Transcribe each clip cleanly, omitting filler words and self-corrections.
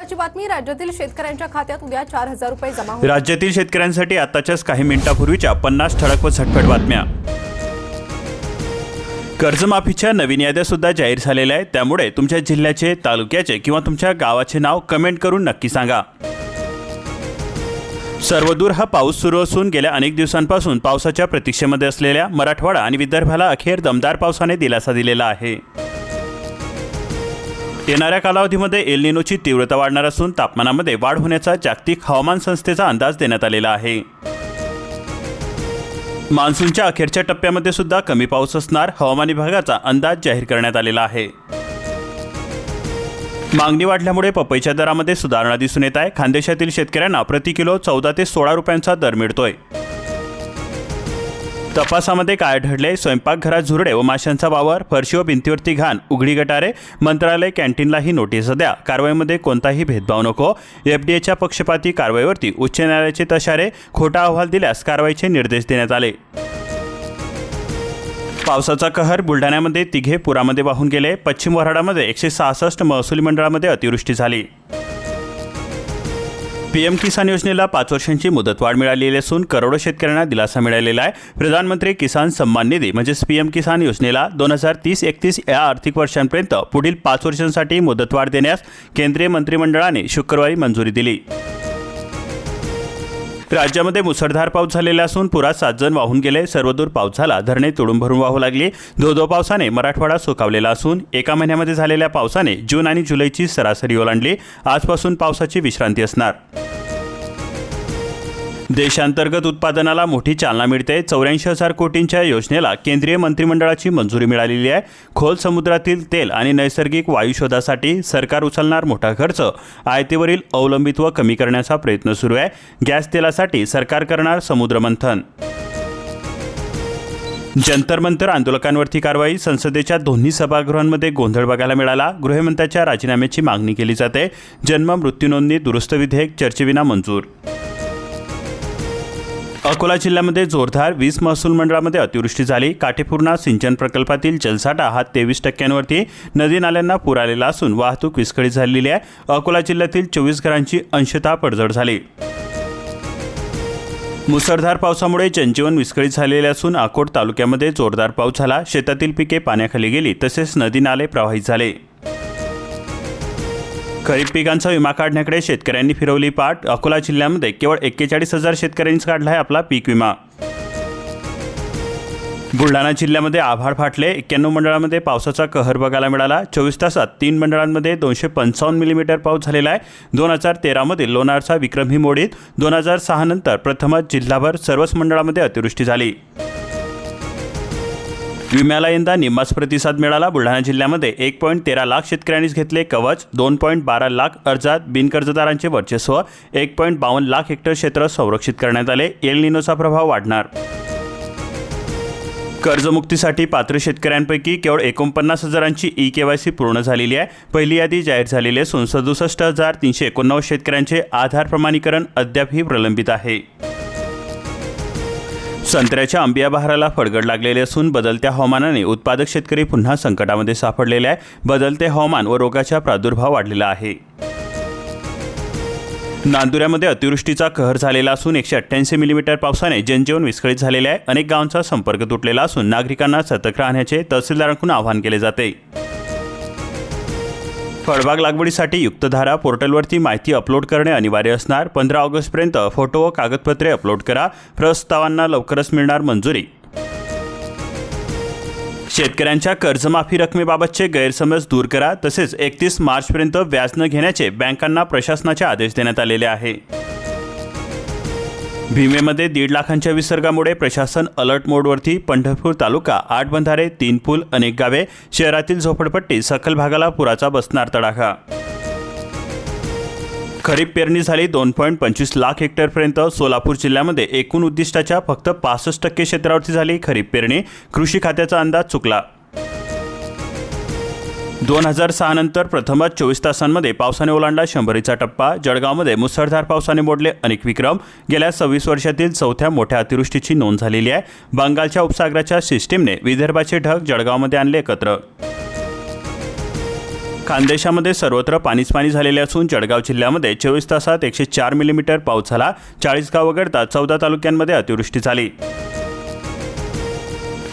बातमी राज्यातील शेतकऱ्यांच्या खात्यात उद्या 4,000 रुपये जमा होतील। राज्यातील शेतकऱ्यांसाठी आताच्याच काही मिनिटांपूर्वीच्या 50 ठळक व झटपट बातम्या। कर्जमाफीच्या नवीन याद्या सुद्धा जाहीर झालेल्या आहेत, त्यामुळे तुमच्या जिल्ह्याचे, तालुक्याचे किंवा तुमच्या गावाचे नाव कमेंट करून नक्की सांगा। सर्वदूर हा पाऊस सुरू असून गेल्या अनेक दिवसांपासून पावसाच्या प्रतीक्षेमध्ये असलेल्या मराठवाडा आणि विदर्भाला अखेर दमदार पावसाने दिलासा दिलेला आहे। येणाऱ्या कालावधीमध्ये एल निनोची तीव्रता वाढणार असून तापमानामध्ये वाढ होण्याचा जागतिक हवामान संस्थेचा अंदाज देण्यात आलेला आहे। मान्सूनच्या अखेरच्या टप्प्यामध्ये सुद्धा कमी पाऊस असणार, हवामान विभागाचा अंदाज जाहीर करण्यात आलेला आहे। मागणी वाढल्यामुळे पपईच्या दरामध्ये सुधारणा दिसून येत आहे। खानदेशातील शेतकऱ्यांना प्रति किलो 14 ते 16 रुपयांचा दर मिळतोय। तपासामध्ये काय आढळले? स्वयंपाकघरात झुरडे व माशांचा वावर, फरशी व भिंतीवरती घाण, उघडी गटारे, मंत्रालय कॅन्टीनलाही नोटीस द्या, कारवाईमध्ये कोणताही भेदभाव नको, एफडीएच्या पक्षपाती कारवाईवरती उच्च न्यायालयाचे तशारे, खोटा अहवाल दिल्यास कारवाईचे निर्देश देण्यात आले। पावसाचा कहर, बुलढाण्यामध्ये तिघे पुरामध्ये वाहून गेले। पश्चिम वऱ्हाडामध्ये 166 महसुली मंडळामध्ये अतिवृष्टी झाली। पीएम किसान योजनेला 5 वर्षांची मुदतवाढ मिळालेली असून करोडो शेतकऱ्यांना दिलासा मिळालेला आहे। प्रधानमंत्री किसान सन्मान निधी म्हणजेच पीएम किसान योजनेला 2030-31 या आर्थिक वर्षांपर्यंत पुढील 5 वर्षांसाठी मुदतवाढ देण्यास केंद्रीय मंत्रिमंडळाने शुक्रवारी मंजुरी दिली। राज्यामध्ये मुसळधार पाऊस झालेला असून पुरात 7 जण वाहून गेले। सर्वदूर पाऊस झाला, धरणे तुडूंब भरून वाहू लागली। धो-धो पावसाने मराठवाडा सुकावलेला असून एका महिन्यामध्ये झालेल्या पावसाने जून आणि जुलैची सरासरी ओलांडली। आजपासून पावसाची विश्रांती असणार। देशांतर्गत उत्पादनाला मोठी चालना मिळते। 84,000 कोटींच्या योजनेला केंद्रीय मंत्रिमंडळाची मंजुरी मिळालेली आहे। खोल समुद्रातील तेल आणि नैसर्गिक वायू शोधासाठी सरकार उचलणार मोठा खर्च। आयातीवरील अवलंबित्व कमी करण्याचा प्रयत्न सुरू आहे। गॅस तेलासाठी सरकार करणार समुद्रमंथन। जंतर मंतर आंदोलकांवरती कारवाई, संसदेच्या दोन्ही सभागृहांमध्ये गोंधळ बघायला मिळाला। गृहमंत्र्यांच्या राजीनाम्याची मागणी केली जाते। जन्म मृत्यू नोंदणी दुरुस्त विधेयक चर्चेविना मंजूर। अकोला जिल्ह्यामध्ये जोरदार 20 महसूल मंडळामध्ये अतिवृष्टी झाली। काटेपूर्णा सिंचन प्रकल्पातील जलसाठा हा 23% नदी नाल्यांना पूर आलेला असून वाहतूक विस्कळीत झालेली आहे। अकोला जिल्ह्यातील 24 घरांची अंशतः पडझड झाली। मुसळधार पावसामुळे जनजीवन विस्कळीत झालेले असून अकोट तालुक्यामध्ये जोरदार पाऊस झाला। शेतातील पिके पाण्याखाली गेली, तसेच नदी नाले प्रवाहित झाले। खरीप पिकांचा विमा काढण्याकडे शेतकऱ्यांनी फिरवली पाठ। अकोला जिल्ह्यामध्ये केवळ 41,000 शेतकऱ्यांनीच काढला आहे आपला पीक विमा। बुलढाणा जिल्ह्यामध्ये आभाळ फाटले। 91 मंडळांमध्ये पावसाचा कहर बघायला मिळाला। 24 तासात 3 मंडळांमध्ये 255 मिलीमीटर पाऊस झालेला आहे। 2013 मधील लोणारचा विक्रमी मोडीत 2006 नंतर प्रथमच जिल्हाभर सर्वच मंडळांमध्ये अतिवृष्टी झाली। विम्याला यंदा निम्माच प्रतिसाद मिळाला। बुलढाणा जिल्ह्यामध्ये 1.13 लाख शेतकऱ्यांनीच घेतले कवच। 2.12 लाख अर्जात बिनकर्जदारांचे वर्चस्व। 1.52 लाख हेक्टर क्षेत्र संरक्षित करण्यात आले। एल निनोचा प्रभाव वाढणार। कर्जमुक्तीसाठी पात्र शेतकऱ्यांपैकी केवळ 49,000ची ई-केवायसी पूर्ण झालेली आहे। पहिली यादी जाहीर झालेली असून 67,389 शेतकऱ्यांचे आधार प्रमाणीकरण अद्यापही प्रलंबित आहे। संत्र्याच्या आंबिया बहाराला फडगड लागलेले असून बदलत्या हवामानाने उत्पादक शेतकरी पुन्हा संकटामध्ये सापडलेले आहे। बदलते हवामान व रोगाचा प्रादुर्भाव वाढलेला आहे। नांदुऱ्यामध्ये अतिवृष्टीचा कहर झालेला असून 188 मिलीमीटर पावसाने जनजीवन विस्कळीत झालेले आहे। अनेक गावांचा संपर्क तुटलेला असून नागरिकांना सतर्क राहण्याचे तहसीलदारांकडून आवाहन केले जाते। फळबाग लागवडीसाठी युक्तधारा पोर्टलवरती माहिती अपलोड करणे अनिवार्य असणार। 15 ऑगस्टपर्यंत फोटो व कागदपत्रे अपलोड करा। प्रस्तावांना लवकरच मिळणार मंजुरी। शेतकऱ्यांच्या कर्जमाफी रकमेबाबतचे गैरसमज दूर करा, तसेच 31 मार्चपर्यंत व्याज न घेण्याचे बँकांना प्रशासनाचे आदेश देण्यात आलेले आहे। भीमेमध्ये 1.5 लाखांच्या विसर्गामुळे प्रशासन अलर्ट मोडवरती। पंढरपूर तालुका, 8 बंधारे, 3 पूल, अनेक गावे, शहरातील झोपडपट्टी, सखल भागाला पुराचा बसणार तडाखा। खरीप पेरणी झाली 2.25 लाख हेक्टरपर्यंत। सोलापूर जिल्ह्यामध्ये एकूण उद्दिष्टाच्या फक्त 65% क्षेत्रावरती झाली खरीप पेरणी। कृषी खात्याचा अंदाज चुकला। 2006 नंतर प्रथमच 24 तासांमध्ये पावसाने ओलांडला 100चा टप्पा। जळगावमध्ये मुसळधार पावसाने मोडले अनेक विक्रम। गेल्या 26 वर्षातील चौथ्या मोठ्या अतिवृष्टीची नोंद झालेली आहे। बंगालच्या उपसागराच्या सिस्टीमने विदर्भाचे ढग जळगावमध्ये आणले एकत्र। खानदेशामध्ये सर्वत्र पाणीच पाणी झालेले असून जळगाव जिल्ह्यामध्ये 24 तासात 104 मिलीमीटर पाऊस झाला. चाळीसगाव वगळता 14 तालुक्यांमध्ये अतिवृष्टी झाली.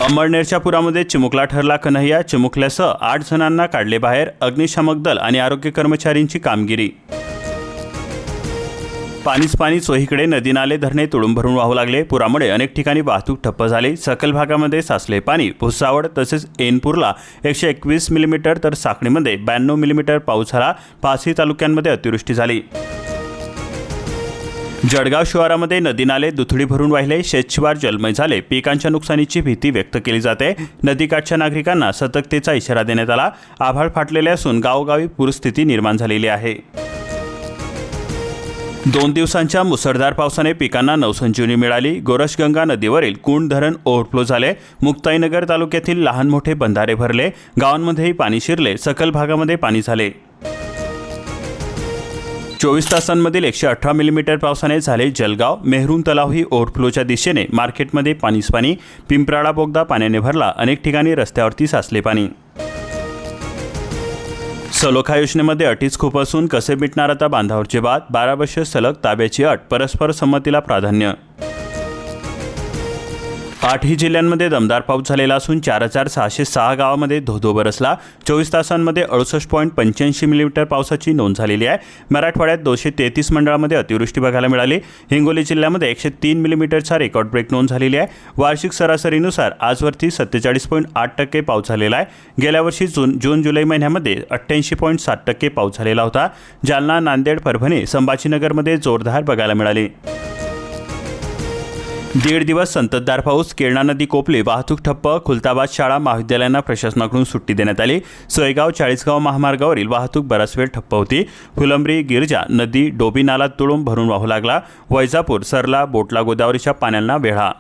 अंमळनेरच्या पुरामध्ये चिमुकला ठरला कन्हैया. चिमुकल्यासह 8 जणांना काढले बाहेर. अग्निशामक दल आणि आरोग्य कर्मचाऱ्यांची कामगिरी. पाणीच पाणी चोहीकडे नदी नाले धरणे तुडूंब भरून वाहू लागले. पुरामुळे अनेक ठिकाणी वाहतूक ठप्प झाली. सखल भागामध्ये साचले पाणी. भुसावळ तसेच ऐनपूरला 121 मिलीमीटर तर साखळीमध्ये 92 मिलीमीटर पाऊस झाला. 5ही तालुक्यांमध्ये अतिवृष्टी झाली. जळगाव शिवारामध्ये नदी नाले दुथडी भरून वाहिले. शेतशिवार जलमय झाले. पिकांच्या नुकसानीची भीती व्यक्त केली जाते. नदीकाठच्या नागरिकांना सतर्कतेचा इशारा देण्यात आला. आभाळ फाटलेले असून गावोगावी पूरस्थिती निर्माण झालेली आहे. 2 दिवसांच्या मुसळधार पावसाने पिकांना नवसंजीवनी मिळाली. गोरशगंगा नदीवरील कुंड धरण ओव्हरफ्लो झाले. मुक्ताईनगर तालुक्यातील लहान मोठे बंधारे भरले. गावांमध्येही पाणी शिरले. सखल भागामध्ये पाणी झाले. 24 तासांमधील 118 मिलीमीटर पावसाने झाले जलगाव. मेहरून तलावही ओव्हरफ्लोच्या दिशेने. मार्केटमध्ये पाणीच पाणी. पिंपराळा बोगदा पाण्याने भरला. अनेक ठिकाणी रस्त्यावरती साचले पाणी. सलोखा योजनेमध्ये अटीच खूप असून कसे मिटणार आता बांधावरचे वाद. 12 वर्षे सलग ताब्याची अट. परस्पर संमतीला प्राधान्य. 8ही जिल्ह्यांमध्ये दमदार पाऊस झालेला असून 4606 गावामध्ये धोधो बरसला. 24 तासांमध्ये 68.85 मिलीमीटर पावसाची नोंद झालेली आहे. मराठवाड्यात 233 मंडळामध्ये अतिवृष्टी बघायला मिळाली. हिंगोली जिल्ह्यामध्ये 103 मिलीमीटरचा रेकॉर्ड ब्रेक नोंद झालेली आहे. वार्षिक सरासरीनुसार आजवरती 47.8% पाऊस झालेला आहे. गेल्या वर्षी जून जुलै महिन्यामध्ये 88.7% पाऊस झालेला होता. जालना, नांदेड, परभणी, संभाजीनगरमध्ये जोरदार बघायला मिळाली. 1.5 दिवस संततधार पाऊस. केळणा नदी कोपली. वाहतूक ठप्प. खुलताबाद शाळा महाविद्यालयांना प्रशासनाकडून सुट्टी देण्यात आली. सोयगाव चाळीसगाव महामार्गावरील वाहतूक बराच वेळ ठप्प होती. फुलंब्री, गिरजा नदी डोबी नाला तुडूंब भरून वाहू लागला. वैजापूर, सरला, बोटला गोदावरीच्या पाण्याला वेढा.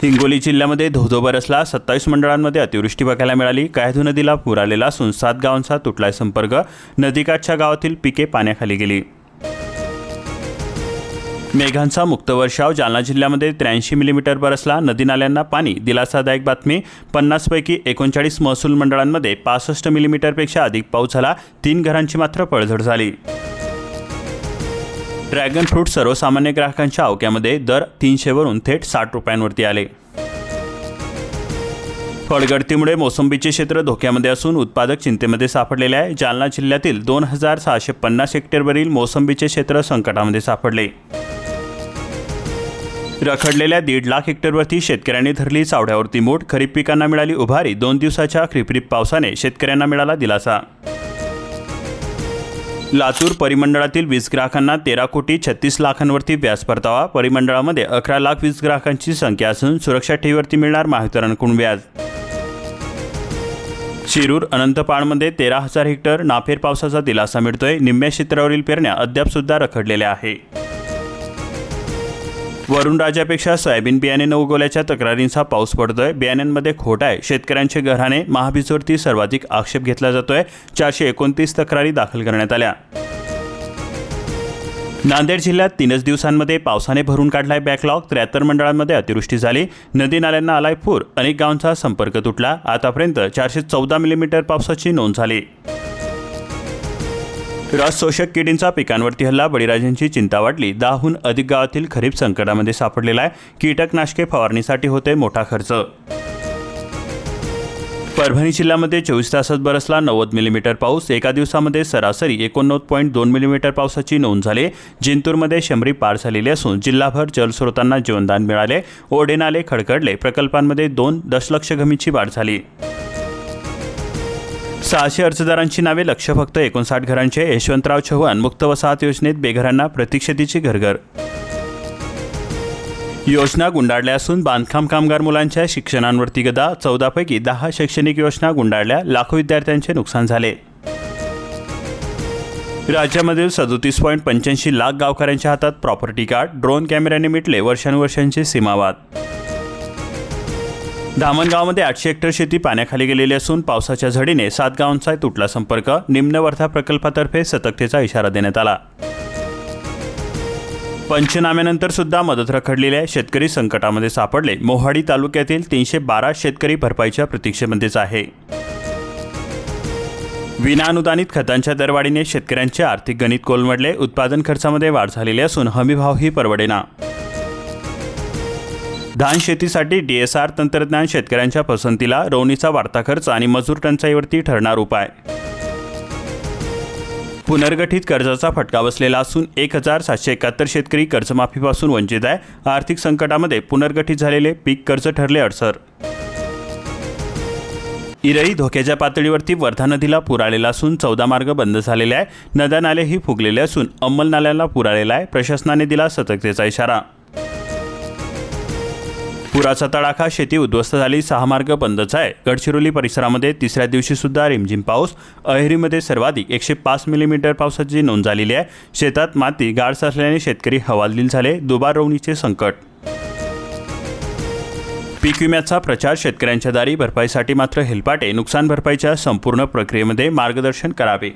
हिंगोली जिल्ह्यामध्ये धोधो बरसला. 27 मंडळांमध्ये अतिवृष्टी बघायला मिळाली. कयाधू नदीला पूर आलेला असून 7 गावांचा तुटलाय संपर्क. नदीकाठच्या गावातील पिके पाण्याखाली गेली. मेघांचा मुक्त वर्षाव. जालना जिल्ह्यामध्ये 83 मिलीमीटर बरसला. नदी नाल्यांना पाणी. दिलासादायक बातमी. 50 पैकी 39 महसूल मंडळांमध्ये 65 मिलीमीटरपेक्षा अधिक पाऊस झाला. 3 घरांची मात्र पडझड झाली. ड्रॅगन फ्रूट सर्वसामान्य ग्राहकांच्या आवक्यामध्ये दर 300 वरून थेट 60 रुपयांवरती आले. फळगळतीमुळे मोसंबीचे क्षेत्र धोक्यामध्ये असून उत्पादक चिंतेमध्ये सापडलेले आहे. जालना जिल्ह्यातील 2650 हेक्टरवरील मोसंबीचे क्षेत्र संकटामध्ये सापडले. रखडलेल्या 1.5 लाख हेक्टरवरती शेतकऱ्यांनी धरली चावड्यावरती मूठ. खरीप पिकांना मिळाली उभारी. 2 दिवसाच्या रिपरिप पावसाने शेतकऱ्यांना मिळाला दिलासा. लातूर परिमंडळातील वीज ग्राहकांना 13,36 लाखांवरती व्याज परतावा. परिमंडळामध्ये 11 लाख वीज ग्राहकांची संख्या असून सुरक्षा ठेवीवरती मिळणार महावितरणकडून व्याज. शिरूर अनंतपाळमध्ये 13,000 हेक्टर नाफेर पावसाचा दिलासा मिळतोय. निम्म्या क्षेत्रावरील पेरण्या अद्यापसुद्धा रखडलेल्या आहे. वरुण राजापेक्षा सोयाबीन बियाणे न उगवल्याच्या तक्रारींचा पाऊस पडतोय. बियाण्यांमध्ये खोट आहे. शेतकऱ्यांचे घराणे. महाबीजवरती सर्वाधिक आक्षेप घेतला जातोय. 429 तक्रारी दाखल करण्यात आल्या. नांदेड जिल्ह्यात 3 दिवसांमध्ये पावसाने भरून काढलाय बॅकलॉग. 73 मंडळांमध्ये अतिवृष्टी झाली. नदी नाल्यांना आलाय पूर. अनेक गावांचा संपर्क तुटला. आतापर्यंत 414 मिलीमीटर पावसाची नोंद झाली. रस शोषक किडींचा पिकांवरती हल्ला. बळीराजांची चिंता वाढली. 10हून अधिक गावातील खरीप संकटामध्ये सापडलेला आहे. कीटकनाशके फवारणीसाठी होते मोठा खर्च. परभणी जिल्ह्यामध्ये 24 तासात बरसला 90 मिलीमीटर पाऊस. एका दिवसामध्ये सरासरी 89.2 मिलीमीटर पावसाची नोंद झाली. जिंतूरमध्ये 100 पार झालेली असून जिल्हाभर जलस्रोतांना जीवनदान मिळाले. ओढे नाले खडखडले. प्रकल्पांमध्ये 2 दशलक्ष घमीची वाढ झाली. 600 अर्जदारांची नावे. लक्ष्य फक्त 59 घरांचे. यशवंतराव चव्हाण मुक्त वसाहत योजनेत बेघरांना प्रतिक्षेतीची घरघर. योजना गुंडाळल्या असून बांधकाम कामगार मुलांच्या शिक्षणांवरती गदा. 14 पैकी 10 शैक्षणिक योजना गुंडाळल्या. लाखो विद्यार्थ्यांचे नुकसान झाले. राज्यामधील 37.85 लाख गावकऱ्यांच्या हातात प्रॉपर्टी कार्ड. ड्रोन कॅमेऱ्याने मिटले वर्षानुवर्षांचे सीमावाद. धामणगावमध्ये 800 हेक्टर शेती पाण्याखाली गेलेली असून पावसाच्या झडीने 7 गावांचा तुटला संपर्क. निम्न वर्धा प्रकल्पातर्फे सतर्कतेचा इशारा देण्यात आला. पंचनाम्यानंतर सुद्धा मदत रखडलेली आहे. शेतकरी संकटामध्ये सापडले. मोहाडी तालुक्यातील 312 शेतकरी भरपाईच्या प्रतीक्षेमध्येच आहे. विनाअनुदानित खतांच्या दरवाढीने शेतकऱ्यांचे आर्थिक गणित कोलमडले. उत्पादन खर्चामध्ये वाढ झालेली असून हमीभावही परवडेना. धान शेतीसाठी DSR तंत्रज्ञान शेतकऱ्यांच्या पसंतीला. रोवणीचा वाढता खर्च आणि मजूर टंचाईवरती ठरणार उपाय. पुनर्गठित कर्जाचा फटका बसलेला असून 1771 शेतकरी कर्जमाफीपासून वंचित आहे. आर्थिक संकटामध्ये पुनर्गठित झालेले पीक कर्ज ठरले अडसर. इरई धोक्याच्या पातळीवरती वर्धा नदीला पूर आलेला असून 14 मार्ग बंद झालेले आहे. नद्या नालेही फुगलेले असून अंमल नाल्यांना पूर आलेला आहे. प्रशासनाने दिला सतर्कतेचा इशारा. पुराचा तडाखा, शेती उद्ध्वस्त झाली. 6 मार्ग बंदच आहे. गडचिरोली परिसरामध्ये तिसऱ्या दिवशी सुद्धा रिमझिम पाऊस. अहेरीमध्ये सर्वाधिक 105 मिलीमीटर पावसाची नोंद झालेली आहे. शेतात माती गाळ साचल्याने शेतकरी हवालदिल झाले. दुबार रोवणीचे संकट. पीक विम्याचा प्रचार शेतकऱ्यांच्या दारी. भरपाईसाठी मात्र हेलपाटे. नुकसान भरपाईच्या संपूर्ण प्रक्रियेमध्ये मार्गदर्शन करावे.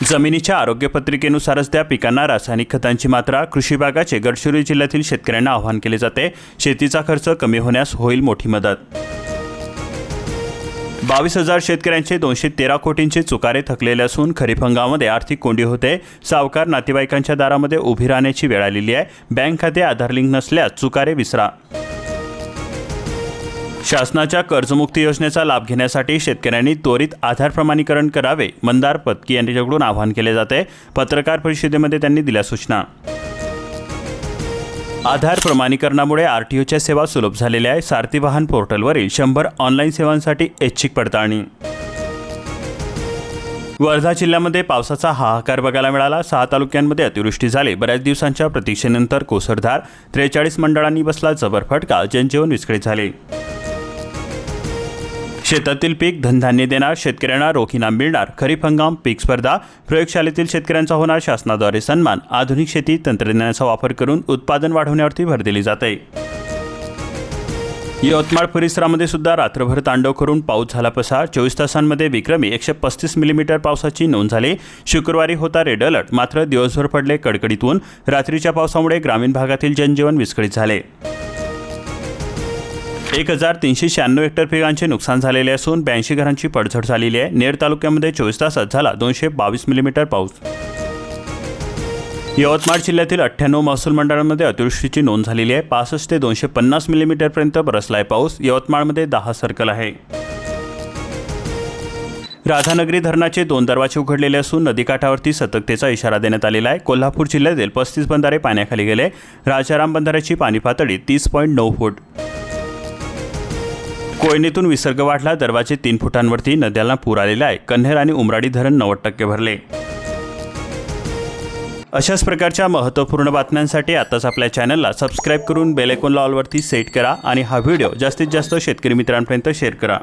जमिनीच्या आरोग्यपत्रिकेनुसारच त्या पिकांना रासायनिक खतांची मात्रा. कृषी विभागाचे गडचिरोली जिल्ह्यातील शेतकऱ्यांना आवाहन केले जाते. शेतीचा खर्च कमी होण्यास होईल मोठी मदत. 22,000 शेतकऱ्यांचे 213 कोटींचे चुकारे थकलेले असून खरीप हंगामामध्ये आर्थिक कोंडी होते. सावकार नातेवाईकांच्या दारामध्ये उभी राहण्याची वेळ आलेली आहे. बँक खाते आधार लिंक नसल्यास चुकारे विसरा. शासनाच्या कर्जमुक्ती योजनेचा लाभ घेण्यासाठी शेतकऱ्यांनी त्वरित आधार प्रमाणीकरण करावे. मंदार पत्की यांच्याकडून आवाहन केले जाते. पत्रकार परिषदेमध्ये त्यांनी दिल्या सूचना. आधार प्रमाणीकरणामुळे RTOच्या सेवा सुलभ झालेल्या आहे. सारथी वाहन पोर्टलवरील 100 ऑनलाईन सेवांसाठी ऐच्छिक पडताळणी. वर्धा जिल्ह्यामध्ये पावसाचा हाहाकार बघायला मिळाला. 6 तालुक्यांमध्ये अतिवृष्टी झाली. बऱ्याच दिवसांच्या प्रतीक्षेनंतर कोसळधार. 43 मंडळांनी बसला जबर फटका. जनजीवन विस्कळीत झाले. शेतातील पीक धनधान्य देणार. शेतकऱ्यांना रोख इनाम मिळणार. खरीप हंगाम पीक स्पर्धा. प्रयोगशाळेतील शेतकऱ्यांचा होणार शासनाद्वारे सन्मान. आधुनिक शेती तंत्रज्ञानाचा वापर करून उत्पादन वाढवण्यावरती भर दिली जाते. यवतमाळ परिसरामध्ये सुद्धा रात्रभर तांडव करून पाऊस झाला पसार. 24 तासांमध्ये विक्रमी 135 मिलीमीटर पावसाची नोंद झाली. शुक्रवारी होता रेड अलर्ट. मात्र दिवसभर पडले कडकडीत ऊन. रात्रीच्या पावसामुळे ग्रामीण भागातील जनजीवन विस्कळीत झाले. 1396 हेक्टर पिकांचे नुकसान झालेले असून 82 घरांची पडझड झालेली आहे. नेर तालुक्यामध्ये 24 तासात झाला 222 मिलीमीटर पाऊस. यवतमाळ जिल्ह्यातील 98 महसूल मंडळांमध्ये अतिवृष्टीची नोंद झालेली आहे. 65 ते 250 मिलीमीटरपर्यंत बरसलाय पाऊस. यवतमाळमध्ये 10 सर्कल आहे. राधानगरी धरणाचे 2 दरवाजे उघडलेले असून नदीकाठावरती सतर्कतेचा इशारा देण्यात आलेला आहे. कोल्हापूर जिल्ह्यातील 35 बंधारे पाण्याखाली गेले. राजाराम बंधाऱ्याची पाणी पातळी 30.9 फूट. कोयनेतून विसर्ग वाढला. दरवाजे 3 फुटांवरती. नद्यांना पूर आलेला आहे. कन्हेर आणि उमराडी धरण 90% भरले. अशाच प्रकारच्या महत्त्वपूर्ण बातम्यांसाठी आताच आपल्या चॅनलला सबस्क्राईब करून बेल आयकॉनला ऑलवरती सेट करा आणि हा व्हिडिओ जास्तीत जास्त शेतकरी मित्रांपर्यंत शेअर करा.